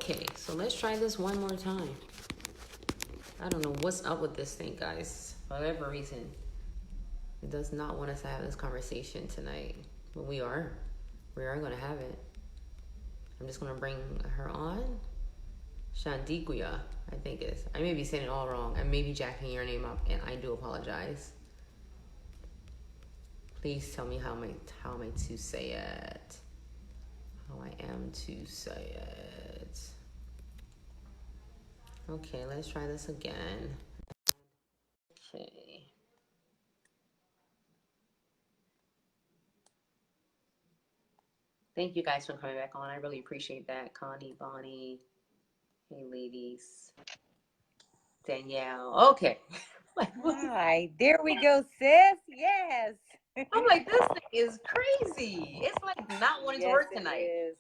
Okay, so let's try this one more time. I don't know what's up with this thing, guys. For whatever reason, it does not want us to have this conversation tonight. But we are going to have it. I'm just going to bring her on. Shandikuya, I think is. I may be saying it all wrong. I may be jacking your name up, and I do apologize. Please tell me how am I to say it. How I am to say it. Okay, let's try this again. Okay. Thank you guys for coming back on. I really appreciate that. Connie, Bonnie, hey ladies, Danielle. Okay. Hi, there we go, sis. Yes. I'm like, this thing is crazy. It's like not wanting to Yes, work it tonight. is.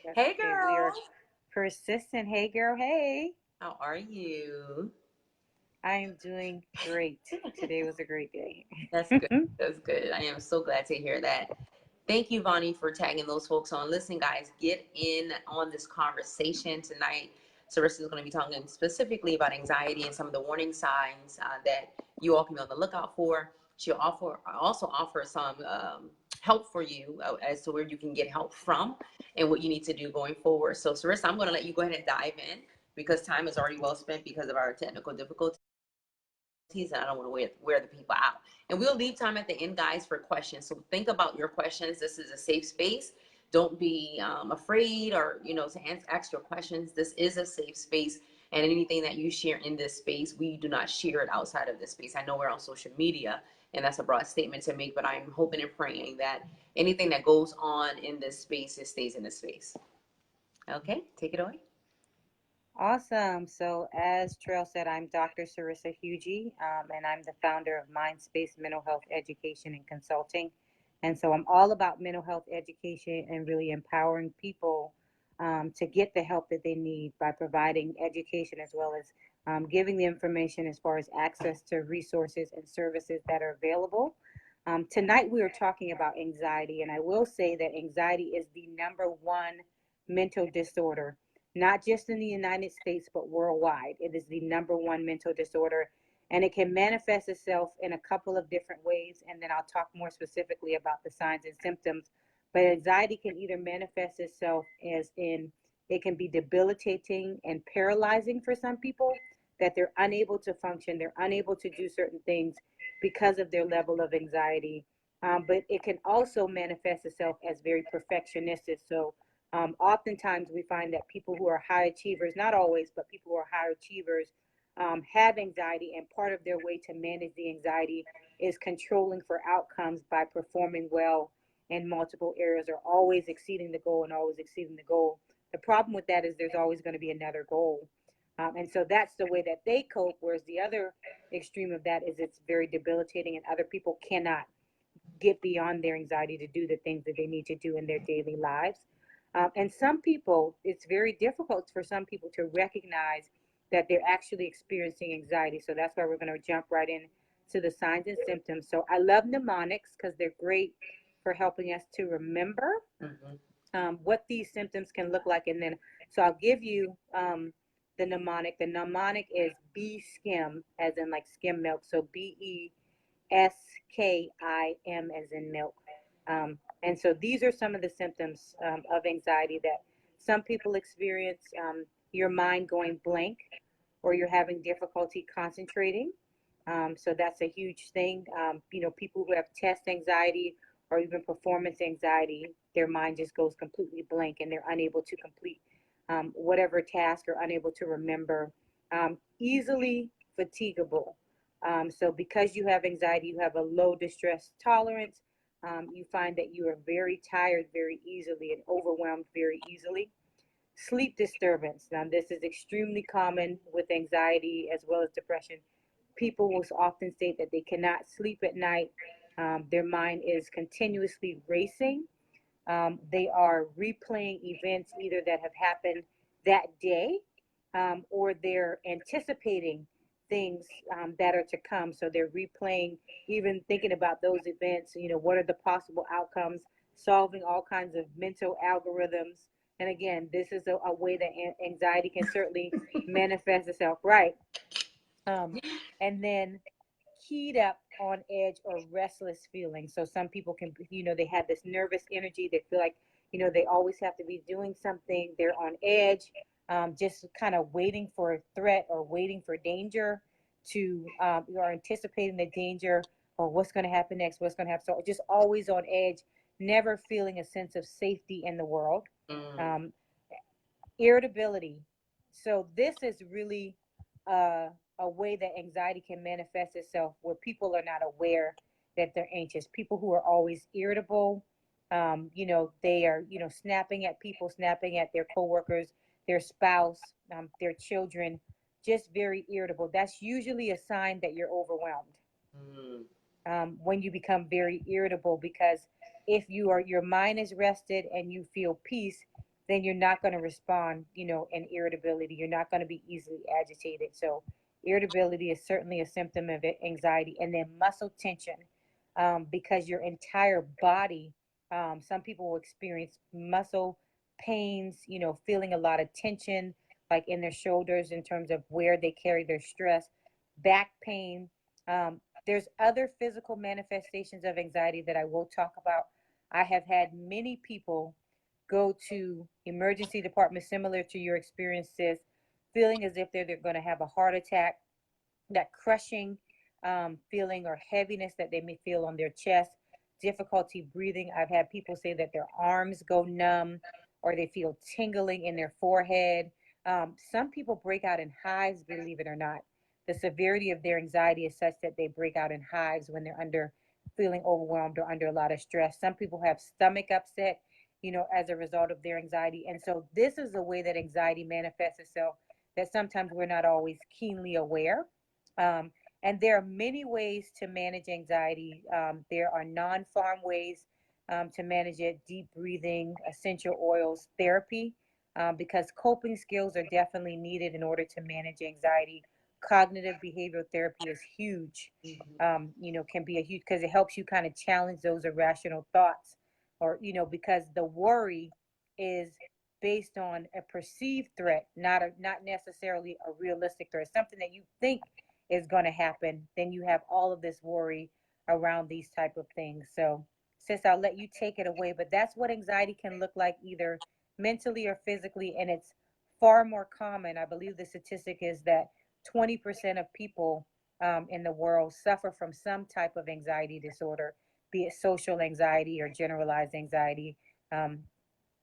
That's Hey okay. We are girl. persistent. Hey, girl. Hey. How are you? I am doing great. Today was a great day. That's good. That's good. I am so glad to hear that. Thank you, Vonnie, for tagging those folks on. Listen, guys, get in on this conversation tonight. Cerrissa is going to be talking specifically about anxiety and some of the warning signs that you all can be on the lookout for. She'll also offer some help for you as to where you can get help from and what you need to do going forward. So, Cerrissa, I'm going to let you go ahead and dive in because time is already well spent because of our technical difficulties. And I don't want to wear the people out. And we'll leave time at the end, guys, for questions. So think about your questions. This is a safe space. Don't be afraid or, to ask your questions. This is a safe space. And anything that you share in this space, we do not share it outside of this space. I know we're on social media, and that's a broad statement to make, but I'm hoping and praying that anything that goes on in this space, it stays in this space. Okay, take it away. Awesome. So, as Trail said, I'm Dr. Cerrissa Hugie, and I'm the founder of Mindspace Mental Health Education and Consulting. And so, I'm all about mental health education and really empowering people to get the help that they need by providing education as well as giving the information as far as access to resources and services that are available. Tonight, we are talking about anxiety, and I will say that anxiety is the number one mental disorder, not just in the United States, but worldwide. It is the number one mental disorder, and it can manifest itself in a couple of different ways. And then I'll talk more specifically about the signs and symptoms. But anxiety can either manifest itself as in it can be debilitating and paralyzing for some people, that they're unable to function, they're unable to do certain things because of their level of anxiety. But it can also manifest itself as very perfectionistic. So oftentimes we find that people who are high achievers, not always, but people who are high achievers have anxiety, and part of their way to manage the anxiety is controlling for outcomes by performing well in multiple areas, or always exceeding the goal and always exceeding the goal. The problem with that is there's always going to be another goal. And so that's the way that they cope, whereas the other extreme of that is it's very debilitating, and other people cannot get beyond their anxiety to do the things that they need to do in their daily lives. And some people, it's very difficult for some people to recognize that they're actually experiencing anxiety. So that's why we're going to jump right in to the signs and symptoms. So I love mnemonics because they're great for helping us to remember what these symptoms can look like. And then, so I'll give you the mnemonic. The mnemonic is B skim, as in like skim milk. So BESKIM, as in milk. And so these are some of the symptoms of anxiety that some people experience. Your mind going blank, or you're having difficulty concentrating. So that's a huge thing. People who have test anxiety or even performance anxiety, their mind just goes completely blank and they're unable to complete whatever task, or unable to remember. Easily fatigable. So because you have anxiety, you have a low distress tolerance. You find that you are very tired very easily and overwhelmed very easily. Sleep disturbance. Now, this is extremely common with anxiety as well as depression. People will often state that they cannot sleep at night. Their mind is continuously racing. They are replaying events either that have happened that day, or they're anticipating things that are to come. So they're replaying, even thinking about those events, what are the possible outcomes, solving all kinds of mental algorithms And again, this is a way that anxiety can certainly manifest itself, right? Um, and then keyed up on edge or restless feelings. So some people can, they have this nervous energy. They feel like, they always have to be doing something. They're on edge, just kind of waiting for a threat or waiting for danger to, or anticipating the danger or what's going to happen next, what's going to happen. So just always on edge, never feeling a sense of safety in the world. Mm. Um, Irritability. So this is really a way that anxiety can manifest itself where people are not aware that they're anxious. People who are always irritable, they are, snapping at people, snapping at their coworkers, their spouse, their children, just very irritable. That's usually a sign that you're overwhelmed. Mm. When you become very irritable, because if your mind is rested and you feel peace, then you're not going to respond, in irritability. You're not going to be easily agitated. So irritability is certainly a symptom of anxiety. And then muscle tension, because your entire body, some people will experience muscle pains, feeling a lot of tension, like in their shoulders in terms of where they carry their stress, back pain. There's other physical manifestations of anxiety that I will talk about. I have had many people go to emergency departments similar to your experiences, feeling as if they're going to have a heart attack, that crushing feeling or heaviness that they may feel on their chest, difficulty breathing. I've had people say that their arms go numb or they feel tingling in their forehead. Some people break out in hives, believe it or not. The severity of their anxiety is such that they break out in hives when they're under feeling overwhelmed or under a lot of stress. Some people have stomach upset, as a result of their anxiety. And so this is a way that anxiety manifests itself that sometimes we're not always keenly aware. Um, and there are many ways to manage anxiety. There are non farm ways to manage it: deep breathing, essential oils, therapy, because coping skills are definitely needed in order to manage anxiety. Cognitive behavioral therapy is huge, Mhm. can be a huge, because it helps you kind of challenge those irrational thoughts, or, because the worry is based on a perceived threat, not necessarily a realistic threat, something that you think is going to happen. Then you have all of this worry around these type of things. So sis, I'll let you take it away, but that's what anxiety can look like, either mentally or physically. And it's far more common. I believe the statistic is that 20% of people in the world suffer from some type of anxiety disorder, be it social anxiety or generalized anxiety. um,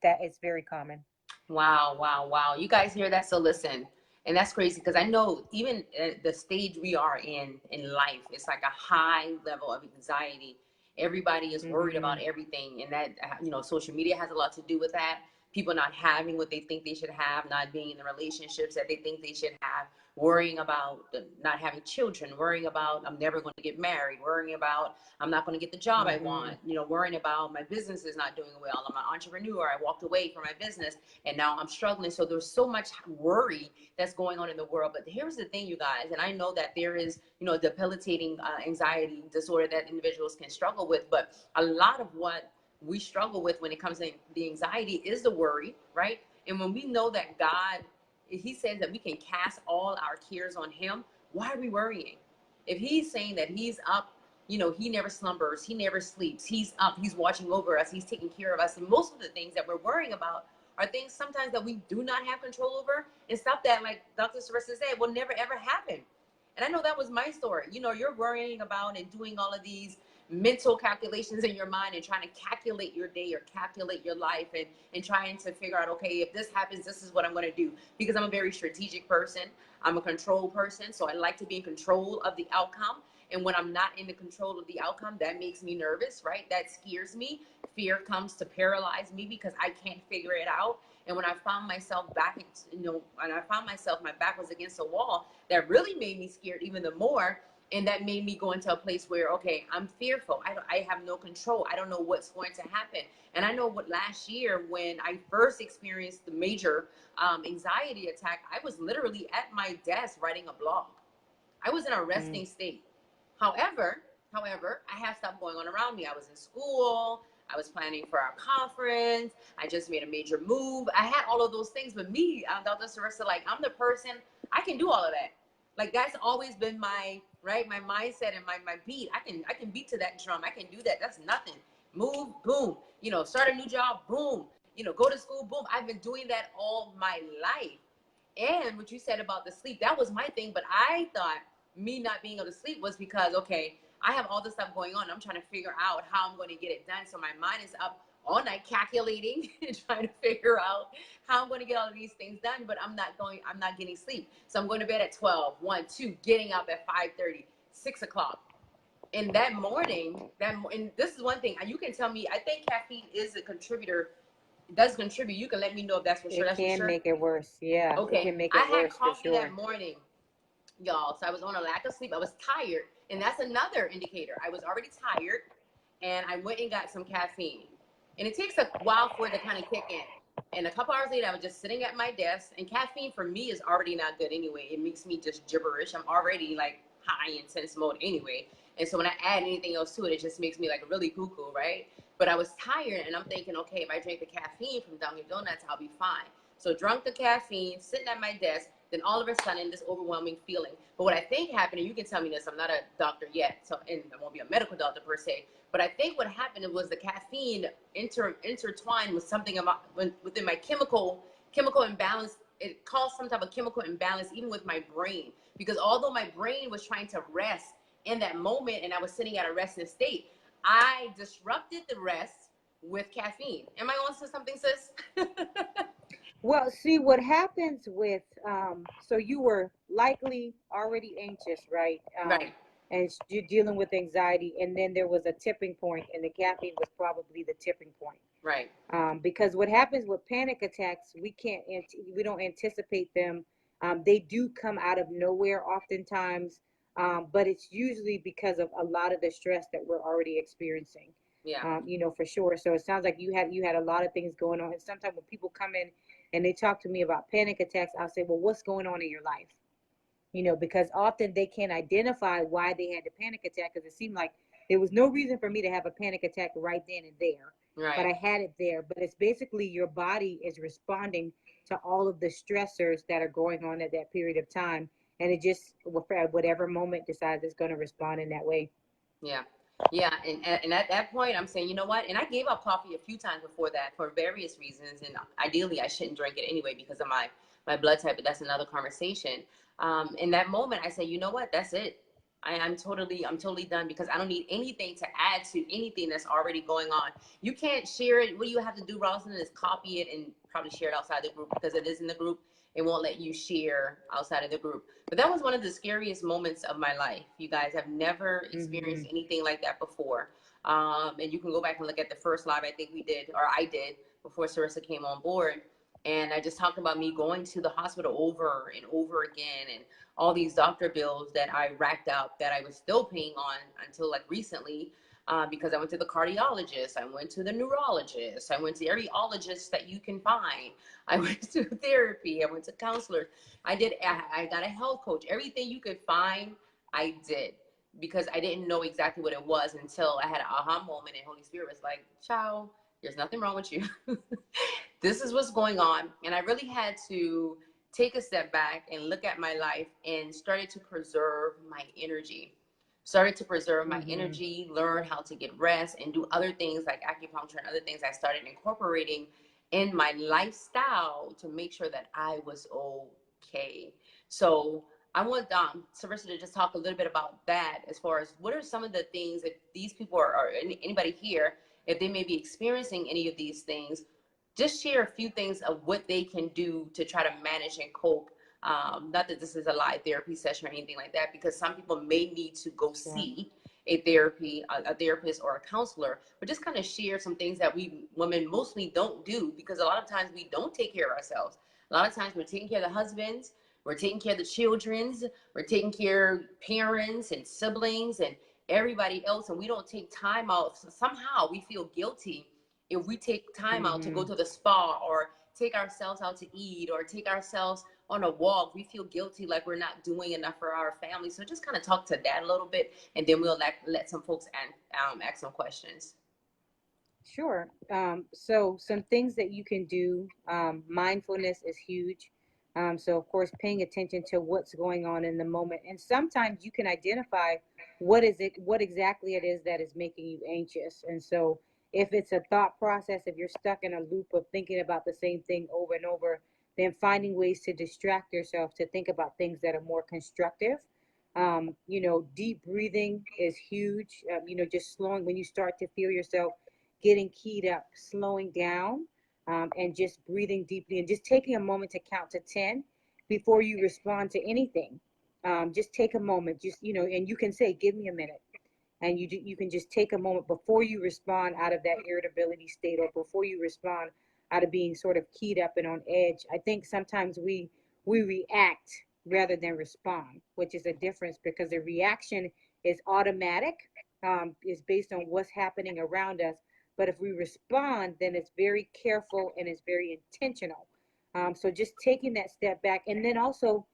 that is very common. Wow, wow, wow. You guys hear that? So listen, and that's crazy because I know even at the stage we are in life, it's like a high level of anxiety. Everybody is worried about Mm-hmm. everything, and that social media has a lot to do with that. People not having what they think they should have, not being in the relationships that they think they should have, worrying about not having children, worrying about I'm never going to get married, worrying about I'm not going to get the job I Mm-hmm. want, worrying about my business is not doing well. I'm an entrepreneur. I walked away from my business and now I'm struggling. So there's so much worry that's going on in the world. But here's the thing, you guys, and I know that there is, debilitating anxiety disorder that individuals can struggle with, but a lot of what we struggle with when it comes to the anxiety is the worry, right? And when we know that God, he says that we can cast all our cares on him, why are we worrying? If he's saying that he's up, he never slumbers, he never sleeps, he's up, he's watching over us, he's taking care of us. And most of the things that we're worrying about are things sometimes that we do not have control over, and stuff that, like Dr. Cerrissa said, will never ever happen. And I know that was my story. You're worrying about and doing all of these mental calculations in your mind and trying to calculate your day or calculate your life, and trying to figure out, okay, if this happens, this is what I'm going to do. Because I'm a very strategic person. I'm a control person. So I like to be in control of the outcome. And when I'm not in the control of the outcome, that makes me nervous, right? That scares me. Fear comes to paralyze me because I can't figure it out. And when I found myself back, when I found myself, my back was against a wall, that really made me scared even the more. And that made me go into a place where, okay, I'm fearful. I have no control. I don't know what's going to happen. And I know what last year, when I first experienced the major anxiety attack, I was literally at my desk writing a blog. I was in a resting state. However, I have stuff going on around me. I was in school. I was planning for our conference. I just made a major move. I had all of those things. But me, Dr. Cerrissa, like I'm the person, I can do all of that. Like that's always been my, right, my mindset and my beat. I can beat to that drum. I can do that. That's nothing. Move, boom. You know, start a new job, boom. You know, go to school, boom. I've been doing that all my life. And what you said about the sleep, that was my thing. But I thought me not being able to sleep was because, okay, I have all this stuff going on. I'm trying to figure out how I'm going to get it done. So my mind is up all night calculating and trying to figure out how I'm going to get all of these things done. But I'm not getting sleep. So I'm going to bed at 12, 1, 2, getting up at 5:30, 6 o'clock. And that morning, and this is one thing, you can tell me, I think caffeine is a contributor. It does contribute. You can let me know if that's for sure. It That's for can sure. make it worse. Yeah, it Okay. can make I it had worse for coffee that sure. morning, y'all. So I was on a lack of sleep. I was tired. And that's another indicator. I was already tired and I went and got some caffeine. And it takes a while for it to kind of kick in. And a couple hours later, I was just sitting at my desk. And caffeine for me is already not good anyway. It makes me just gibberish. I'm already like high intense mode anyway. And so when I add anything else to it, it just makes me like really cuckoo, right? But I was tired and I'm thinking, okay, if I drink the caffeine from Dunkin' Donuts, I'll be fine. So drunk the caffeine, sitting at my desk, then all of a sudden this overwhelming feeling. But what I think happened, and you can tell me this, I'm not a doctor yet, so and I won't be a medical doctor per se, but I think what happened was the caffeine intertwined with something about within my chemical imbalance. It caused some type of chemical imbalance even with my brain, because although my brain was trying to rest in that moment and I was sitting at a resting state, I disrupted the rest with caffeine. Am I on to something, sis? Well, see what happens with so you were likely already anxious, right? Right, And you're dealing with anxiety, and then there was a tipping point, and the caffeine was probably the tipping point. right. Because what happens with panic attacks, we don't anticipate them. They do come out of nowhere oftentimes, but it's usually because of a lot of the stress that we're already experiencing. Yeah. For sure. So it sounds like you had a lot of things going on. And sometimes when people come in and they talk to me about panic attacks, I'll say, well, what's going on in your life? Because often they can't identify why they had the panic attack, because it seemed like there was no reason for me to have a panic attack right then and there. Right. But I had it there. But it's basically your body is responding to all of the stressors that are going on at that period of time. And it just, at whatever moment, decides it's going to respond in that way. Yeah. Yeah. And at that point, I'm saying, you know what? And I gave up coffee a few times before that for various reasons. And ideally, I shouldn't drink it anyway because of my blood type, but that's another conversation. In that moment, I said, you know what? That's it. I'm totally done, because I don't need anything to add to anything that's already going on. You can't share it. What you have to do, Rosalind, is copy it and probably share it outside the group, because it is in the group. It won't let you share outside of the group. But that was one of the scariest moments of my life. You guys have never experienced anything like that before. And you can go back and look at the first live I think we did, or I did, before Cerrissa came on board. And I just talked about me going to the hospital over and over again, and all these doctor bills that I racked out that I was still paying on until like recently, because I went to the cardiologist, I went to the neurologist, I went to every ologist that you can find. I went to therapy, I went to counselors. I got a health coach. Everything you could find, I did, because I didn't know exactly what it was until I had an aha moment and Holy Spirit was like, ciao, there's nothing wrong with you. This is what's going on. And I really had to take a step back and look at my life and started to preserve my energy. Learn how to get rest and do other things like acupuncture and other things I started incorporating in my lifestyle to make sure that I was okay. So I want Cerrissa to just talk a little bit about that, as far as what are some of the things that these people or anybody here, if they may be experiencing any of these things, just share a few things of what they can do to try to manage and cope. Not that this is a live therapy session or anything like that, because some people may need to go see a therapist or a counselor, but just kind of share some things that we women mostly don't do, because a lot of times we don't take care of ourselves. A lot of times we're taking care of the husbands, we're taking care of the children's, we're taking care of parents and siblings and everybody else, and we don't take time out. So somehow we feel guilty if we take time out to go to the spa or take ourselves out to eat or take ourselves on a walk. We feel guilty, like we're not doing enough for our family. So just kind of talk to that a little bit, and then we'll let some folks ask some questions. Sure. So some things that you can do, mindfulness is huge. So of course, paying attention to what's going on in the moment, and sometimes you can identify what exactly it is that is making you anxious. And so if it's a thought process, if you're stuck in a loop of thinking about the same thing over and over, then finding ways to distract yourself to think about things that are more constructive. Deep breathing is huge. Just slowing when you start to feel yourself getting keyed up, slowing down, and just breathing deeply and just taking a moment to count to 10 before you respond to anything. Just take a moment, and you can say, give me a minute. And you can just take a moment before you respond out of that irritability state, or before you respond out of being sort of keyed up and on edge. I think sometimes we react rather than respond, which is a difference, because the reaction is automatic, is based on what's happening around us. But if we respond, then it's very careful and it's very intentional. So just taking that step back. And then also,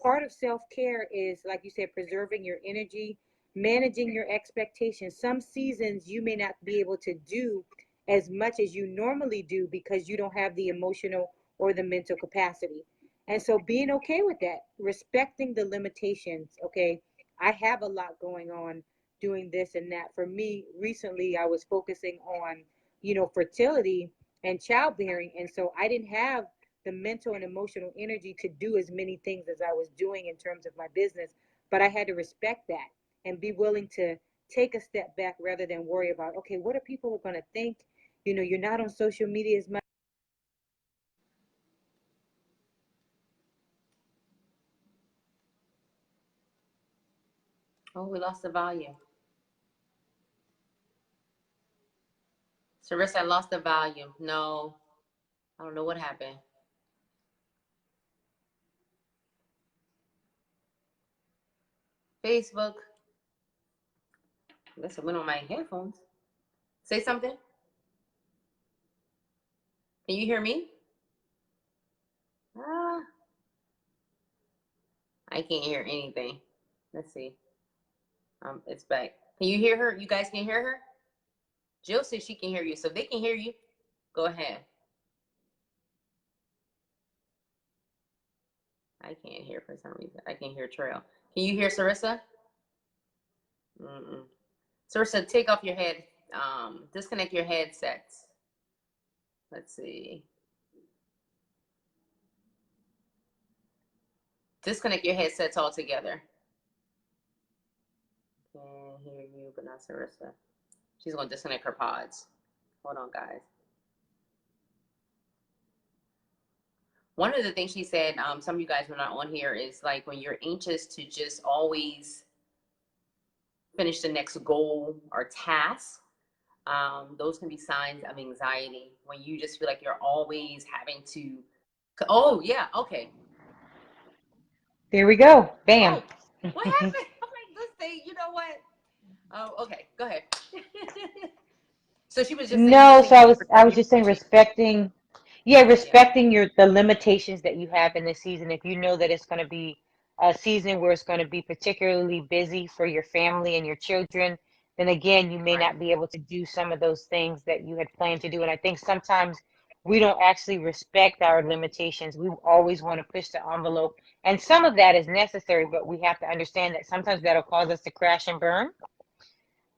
part of self-care is, like you said, preserving your energy, managing your expectations. Some seasons you may not be able to do as much as you normally do because you don't have the emotional or the mental capacity. And so being okay with that, respecting the limitations. Okay, I have a lot going on, doing this and that. For me, recently I was focusing on, fertility and childbearing. And so I didn't have the mental and emotional energy to do as many things as I was doing in terms of my business. But I had to respect that and be willing to take a step back rather than worry about, okay, what are people going to think? You're not on social media as much. Oh, we lost the volume. Cerrissa, I lost the volume. No, I don't know what happened. Facebook. I guess it went on my headphones. Say something. Can you hear me? Ah, I can't hear anything. Let's see. It's back. Can you hear her? You guys can hear her? Jill says she can hear you. So if they can hear you, go ahead. I can't hear for some reason. I can't hear Trail. Can you hear Cerrissa? Mm-mm. Cerrissa, take off your head. Disconnect your headsets. Let's see. Disconnect your headsets altogether. Can hear you, but not Cerrissa. She's going to disconnect her pods. Hold on, guys. One of the things she said, some of you guys were not on here, is like when you're anxious to just always finish the next goal or task, those can be signs of anxiety. When you just feel like you're always having to, oh, yeah, okay. There we go. Bam. Oh, what happened? I'm like, this thing, you know what? Oh, okay, go ahead. So she was just saying, you were No, so saying I when you was were I was you're just saying pushing. respecting, yeah, Yeah, respecting the limitations that you have in the season. If you know that it's going to be a season where it's going to be particularly busy for your family and your children, then again, you may right. not be able to do some of those things that you had planned to do. And I think sometimes we don't actually respect our limitations. We always want to push the envelope, and some of that is necessary, but we have to understand that sometimes that'll cause us to crash and burn.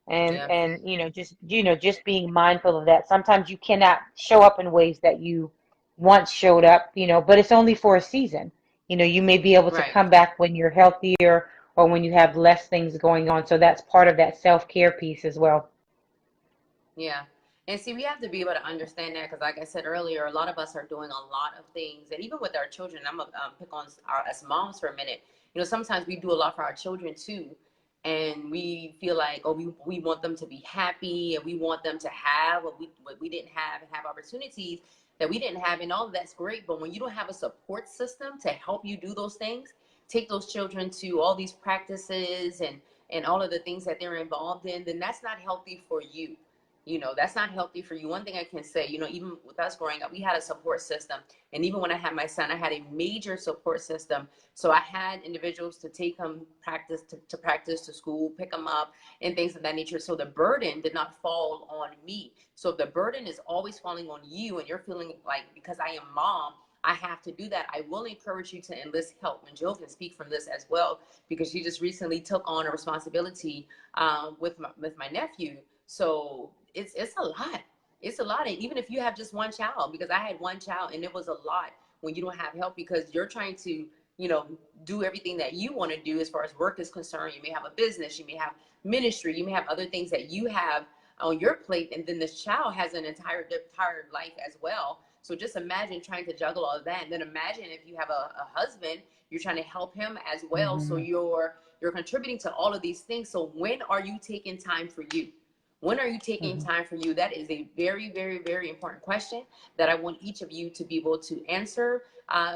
and Yeah, and just being mindful of that. Sometimes you cannot show up in ways that you once showed up, but it's only for a season. You may be able to right. come back when you're healthier, or when you have less things going on. So that's part of that self-care piece as well. Yeah. And see, we have to be able to understand that because, like I said earlier, a lot of us are doing a lot of things. And even with our children, I'm going to pick on our as moms for a minute. Sometimes we do a lot for our children too. And we feel like, oh, we want them to be happy and we want them to have what we didn't have, and have opportunities that we didn't have. And all of that's great. But when you don't have a support system to help you do those things, take those children to all these practices and all of the things that they're involved in, then that's not healthy for you. That's not healthy for you. One thing I can say, even with us growing up, we had a support system. And even when I had my son, I had a major support system. So I had individuals to take him to practice, to school, pick him up, and things of that nature. So the burden did not fall on me. So if the burden is always falling on you and you're feeling like, because I am mom, I have to do that, I will encourage you to enlist help. And Jill can speak from this as well, because she just recently took on a responsibility with my nephew. So it's a lot. It's a lot. And even if you have just one child, because I had one child and it was a lot when you don't have help, because you're trying to, you know, do everything that you want to do as far as work is concerned. You may have a business, you may have ministry, you may have other things that you have on your plate. And then this child has an entire life as well. So just imagine trying to juggle all of that. And then imagine if you have a husband, you're trying to help him as well. So Mm-hmm. you're contributing to all of these things. So when are you taking time for you? When are you taking Mm-hmm. time for you? That is a very, very, very important question that I want each of you to be able to answer,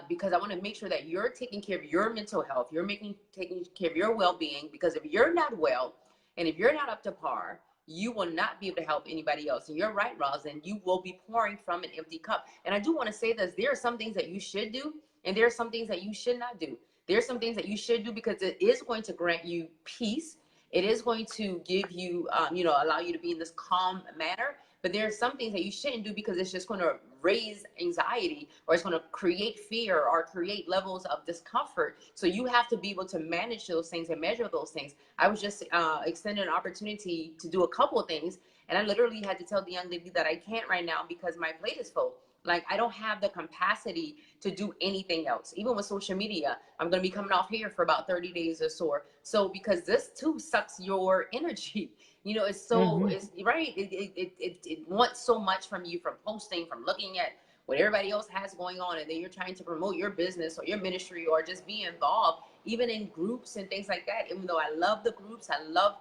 because I want to make sure that you're taking care of your mental health. You're taking care of your well-being, because if you're not well and if you're not up to par, you will not be able to help anybody else. And you're right, Roz, and you will be pouring from an empty cup. And I do want to say this: there are some things that you should do, and there are some things that you should not do. There are some things that you should do because it is going to grant you peace. It is going to give you, allow you to be in this calm manner. But there are some things that you shouldn't do because it's just going to raise anxiety, or it's going to create fear or create levels of discomfort. So you have to be able to manage those things and measure those things. I was just extended an opportunity to do a couple of things, and I literally had to tell the young lady that I can't right now because my plate is full. Like, I don't have the capacity to do anything else. Even with social media, I'm going to be coming off here for about 30 days or so, because this too sucks your energy. It's so, Mm-hmm. it's right. It wants so much from you, from posting, from looking at what everybody else has going on. And then you're trying to promote your business or your ministry, or just be involved, even in groups and things like that. Even though I love the groups, I love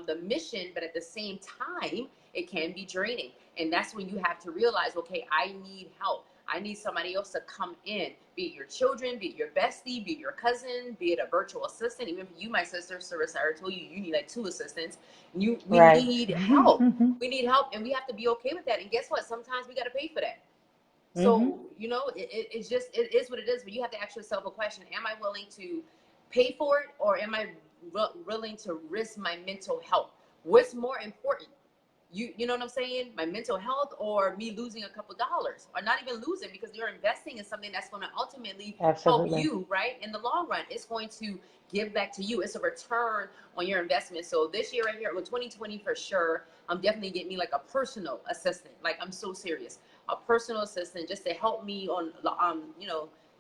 the mission, but at the same time, it can be draining. And that's when you have to realize, okay, I need help. I need somebody else to come in, be it your children, be it your bestie, be it your cousin, be it a virtual assistant. Even for you, my sister, Cerrissa, I told you, you need like two assistants. We Right. need help. We need help, and we have to be okay with that. And guess what? Sometimes we got to pay for that. Mm-hmm. So, it's just, it is what it is. But you have to ask yourself a question: am I willing to pay for it, or am I willing to risk my mental health? What's more important? You know what I'm saying? My mental health, or me losing a couple dollars, or not even losing, because you're investing in something that's going to ultimately help Absolutely. you, right? In the long run, it's going to give back to you. It's a return on your investment. So this year right here, with 2020 for sure, I'm definitely getting me like a personal assistant. Like, I'm so serious, a personal assistant, just to help me on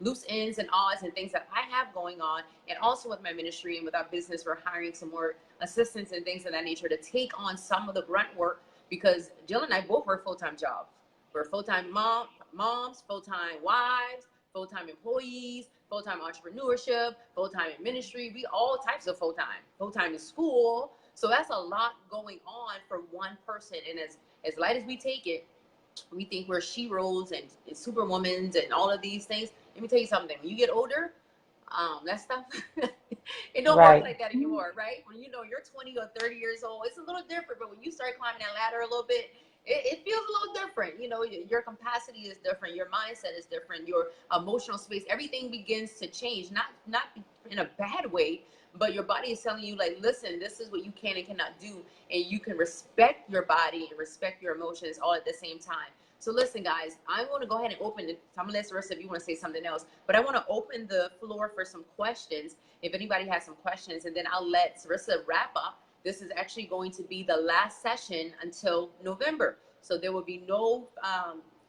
loose ends and odds and things that I have going on. And also with my ministry and with our business, we're hiring some more assistants and things of that nature to take on some of the grunt work, because Jill and I both work full-time jobs. We're full-time moms, full-time wives, full-time employees, full-time entrepreneurship, full-time in ministry. We all types of full-time in school. So that's a lot going on for one person. And as light as we take it, we think we're she-rolls and superwomans and all of these things. Let me tell you something. When you get older, that stuff, it don't work Right. like that anymore, right? When you're 20 or 30 years old, it's a little different. But when you start climbing that ladder a little bit, it feels a little different. Your capacity is different, your mindset is different, your emotional space, everything begins to change. Not in a bad way, but your body is telling you, like, listen, this is what you can and cannot do, and you can respect your body and respect your emotions all at the same time. So listen, guys, I'm going to go ahead and open it. I'm going to let Cerrissa, if you want to say something else, but I want to open the floor for some questions, if anybody has some questions, and then I'll let Cerrissa wrap up. This is actually going to be the last session until November. So there will be no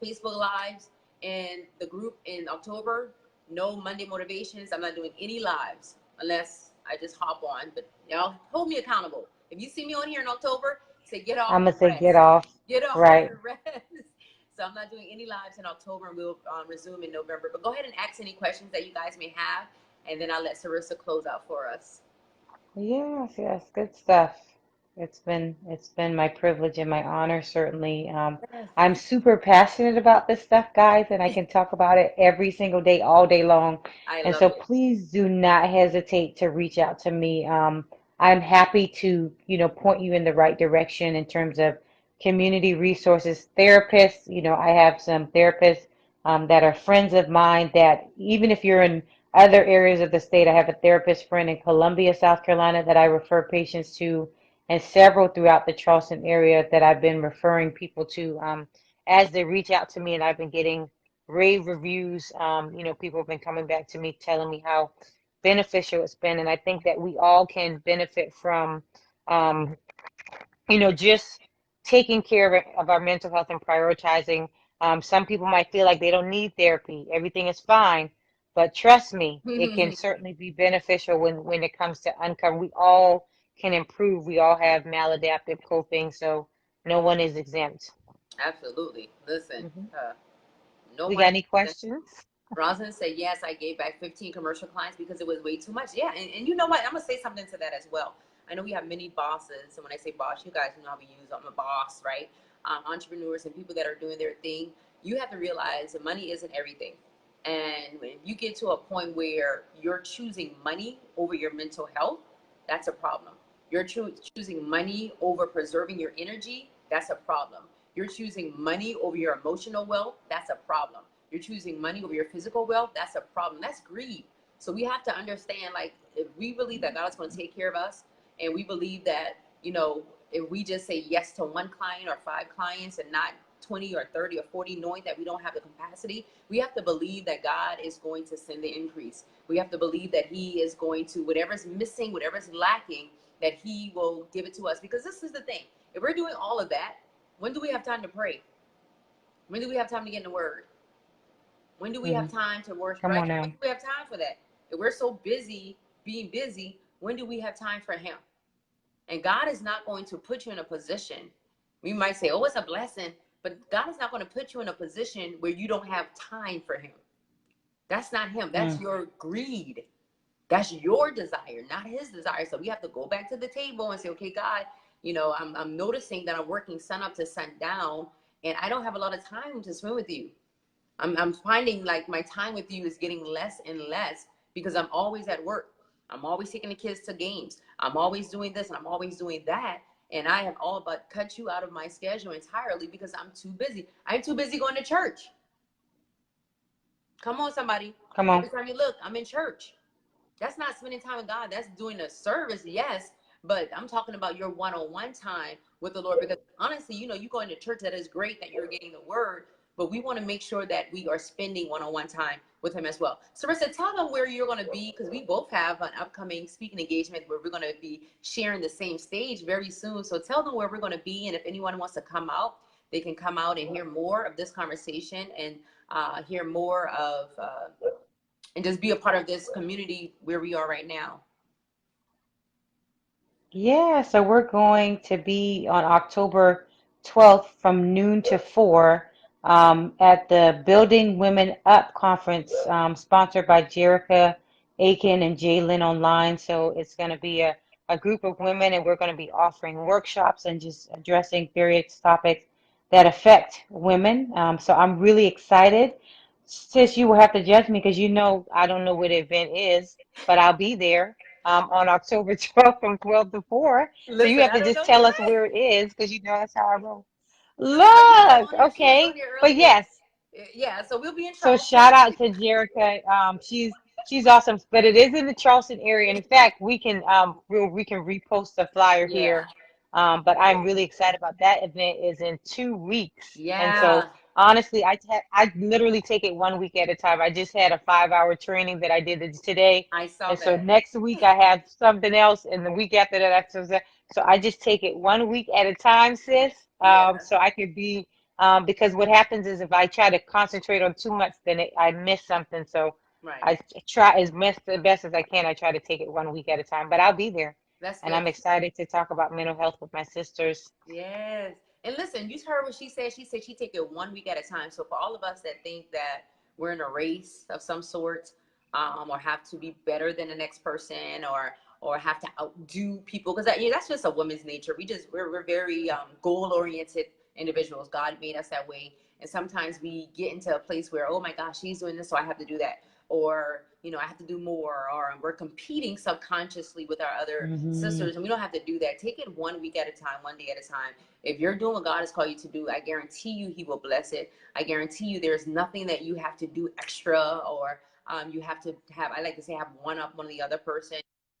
Facebook Lives in the group in October, no Monday Motivations. I'm not doing any lives unless I just hop on. But y'all hold me accountable. If you see me on here in October, say get off I'm and gonna say get rest. off. Get off Right. and rest. So I'm not doing any lives in October, and we'll resume in November. But go ahead and ask any questions that you guys may have, and then I'll let Cerrissa close out for us. Yes, yes, good stuff. It's been my privilege and my honor, certainly. I'm super passionate about this stuff, guys, and I can talk about it every single day, all day long. I And love so it. please do not hesitate to reach out to me. I'm happy to, point you in the right direction in terms of community resources, therapists. You know, I have some therapists that are friends of mine that even if you're in other areas of the state, I have a therapist friend in Columbia, South Carolina that I refer patients to, and several throughout the Charleston area that I've been referring people to as they reach out to me, and I've been getting rave reviews. You know, people have been coming back to me telling me how beneficial it's been, and I think that we all can benefit from um, you know, just taking care of our mental health and prioritizing. Some people might feel like they don't need therapy, everything is fine, but trust me, it can certainly be beneficial when it comes to uncover. We all can improve. We all have maladaptive coping, so no one is exempt. Absolutely. Listen, Hmm. no We got one. any questions? Rosalind said, yes, I gave back 15 commercial clients because it was way too much. Yeah, and you know what? I'm going to say something to that as well. I know we have many bosses. And when I say boss, you guys know how we use I'm a boss, right? Entrepreneurs and people that are doing their thing. You have to realize that money isn't everything. And when you get to a point where you're choosing money over your mental health, that's a problem. You're choosing money over preserving your energy, that's a problem. You're choosing money over your emotional wealth, that's a problem. You're choosing money over your physical wealth, that's a problem. That's greed. So we have to understand, like, if we believe that God is going to take care of us, and we believe that, you know, if we just say yes to one client or five clients and not 20 or 30 or 40, knowing that we don't have the capacity, we have to believe that God is going to send the increase. We have to believe that He is going to, whatever's missing, whatever's lacking, that He will give it to us. Because this is the thing, if we're doing all of that, when do we have time to pray? When do we have time to get in the Word? When do we have Hmm. time to worship, Come right? on When now. do we have time for that? If we're so busy being busy, when do we have time for Him? And God is not going to put you in a position. We might say, oh, it's a blessing, but God is not going to put you in a position where you don't have time for Him. That's not Him. That's Mm. your greed. That's your desire, not His desire. So we have to go back to the table and say, okay, God, you know, I'm noticing that I'm working sun up to sundown, and I don't have a lot of time to spend with you. I'm finding like my time with you is getting less and less because I'm always at work. I'm always taking the kids to games. I'm always doing this and I'm always doing that. And I have all but cut you out of my schedule entirely because I'm too busy. I'm too busy going to church. Come on, somebody. Come on. Every time you look, I'm in church. That's not spending time with God. That's doing a service, yes. But I'm talking about your one-on-one time with the Lord. Because honestly, you know, you go into church, that is great that you're getting the word, but we want to make sure that we are spending one-on-one time with Him as well. Cerrissa, tell them where you're going to be, because we both have an upcoming speaking engagement where we're going to be sharing the same stage very soon. So tell them where we're going to be, and if anyone wants to come out, they can come out and hear more of this conversation and hear more of and just be a part of this community where we are right now. Yeah, so we're going to be on October 12th from noon to 4 at the Building Women Up conference, sponsored by Jerica Aiken and Jalen Online. So it's going to be a group of women, and we're going to be offering workshops and just addressing various topics that affect women. So I'm really excited. Sis, you will have to judge me because you know I don't know what the event is, but I'll be there on October 12th from 12 to 4. So you Listen, have I to don't just know tell us either. where it is because you know that's how I roll. No, no, you said Look, on here. She was on okay. here But earlier. yes, Yeah, so we'll be in so Charleston. shout out to Jerica. She's awesome, but it is in the Charleston area. And in fact, we can repost the flyer Yeah, here. But I'm really excited about that event. Is in 2 weeks, and so yeah, honestly, I literally take it 1 week at a time. I just had a 5 hour training that I did today, I saw and so that. next week I have something else, and the week after that so I just take it 1 week at a time, sis. Yeah, So I could be because what happens is if I try to concentrate on too much, then I miss something. So right. I try as best as I can. I try to take it 1 week at a time, but I'll be there. That's And good. I'm excited to talk about mental health with my sisters. Yes. And listen, you heard what she said. She said she take it 1 week at a time. So for all of us that think that we're in a race of some sort, or have to be better than the next person, or have to outdo people, because yeah, that's just a woman's nature. We're very goal oriented individuals. God made us that way, And sometimes we get into a place where, oh my gosh, she's doing this, so I have to do that. Or, I have to do more. Or we're competing subconsciously with our other Hmm. sisters. And we don't have to do that. Take it one week at a time, one day at a time. If you're doing what God has called you to do, I guarantee you He will bless it. I guarantee you there's nothing that you have to do extra, or you have to have, I like to say, have one up on the other person.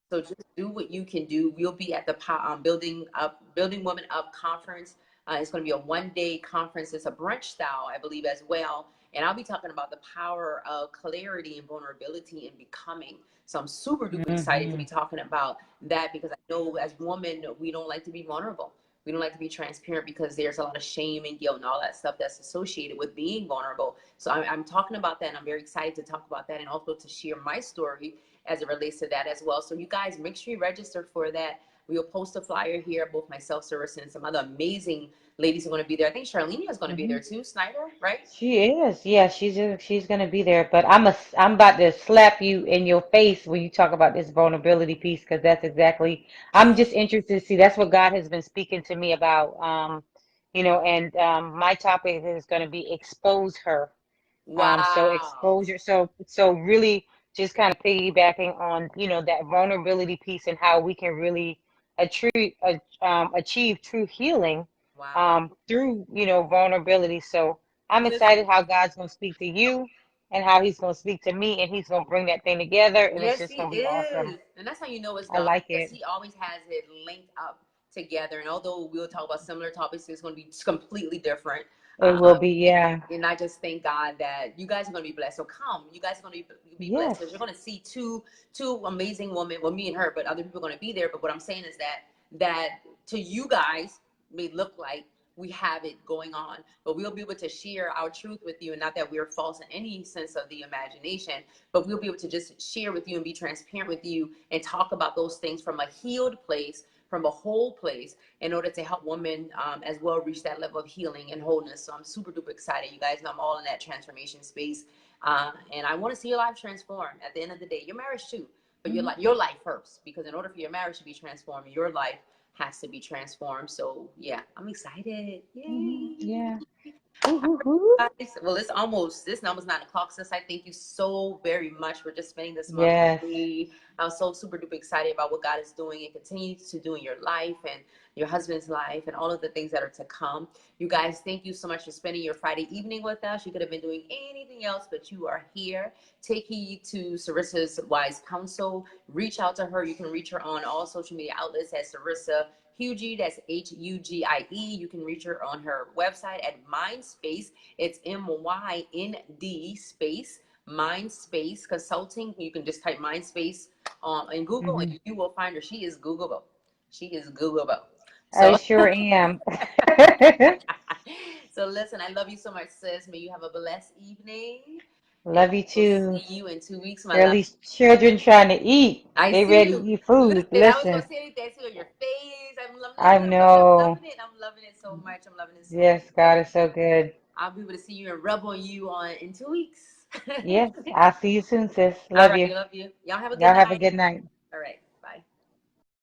So just do what you can do. We'll be at the Building Women Up conference. It's going to be a 1 day conference. It's a brunch style, I believe, as well. And I'll be talking about the power of clarity and vulnerability and becoming. So I'm super duper excited to Hmm. be talking about that, because I know as women, we don't like to be vulnerable. We don't like to be transparent because there's a lot of shame and guilt and all that stuff that's associated with being vulnerable. So I'm talking about that, and I'm very excited to talk about that, and also to share my story as it relates to that as well. So you guys, make sure you register for that. We'll post a flyer here. Both myself, Cerrissa, and some other amazing ladies are going to be there. I think Charlene is going to be Hmm. there too. Snyder, right? She is. Yeah, she's gonna be there. But I'm about to slap you in your face when you talk about this vulnerability piece, because that's exactly, I'm Yeah. just interested to see. That's what God has been speaking to me about. And my topic is gonna be expose her. So Wow. exposure. So really just kind of piggybacking on, that vulnerability piece and how we can really achieve true healing Wow. through, vulnerability. So I'm excited Listen. how God's going to speak to you and how he's going to speak to me, and he's going to bring that thing together, and it's Yes, just he going to be awesome. is. And that's how you know it's I God, like because it. he always has it linked up together. And although we'll talk about similar topics, it's going to be completely different. It will be, yeah. And I just thank God that you guys are going to be blessed. So come, you guys are going to be blessed, because you're Yes. going to see two amazing women. Well, me and her, but other people are going to be there. But what I'm saying is that to you guys may look like we have it going on, but we'll be able to share our truth with you, and not that we're false in any sense of the imagination, but we'll be able to just share with you and be transparent with you and talk about those things from a healed place, from a whole place, in order to help women as well reach that level of healing and wholeness. So I'm super duper excited. You guys know I'm all in that transformation space. And I want to see your life transform at the end of the day. Your marriage too, but Hmm. your life first, because in order for your marriage to be transformed, your life has to be transformed. So yeah, I'm excited. Hmm. Yay. Yeah. Woo. Guys, well, this number's 9 o'clock. Sis, I thank you so very much for just spending this month Yes. with me. I'm so super duper excited about what God is doing and continues to do in your life and your husband's life and all of the things that are to come. You guys, thank you so much for spending your Friday evening with us. You could have been doing anything else, but you are here. Take heed to Sarissa's wise counsel. Reach out to her. You can reach her on all social media outlets at Cerrissa Hugie. That's Hugie. You can reach her on her website at Mindspace. It's MYND space Mindspace Consulting. You can just type Mindspace in Google, Hmm. and you will find her. She is Googleable. She is Googleable. I So, sure am. so listen. I love you so much, sis. May you have a blessed evening, and Love you we'll too. see you in 2 weeks, my Girl, love. these children trying to eat. I They see ready to you. eat food. Listen, I was gonna Listen, say anything. I see on your face. I'm loving I it. I'm loving it. I'm know. loving it. I'm loving it so much. I'm loving it so much. Yes, God is so good. I'll be able to see you and rub on you on in 2 weeks. Yes, I'll see you soon, sis. All Love right, you. love you. Y'all have a good Y'all have a night. good night.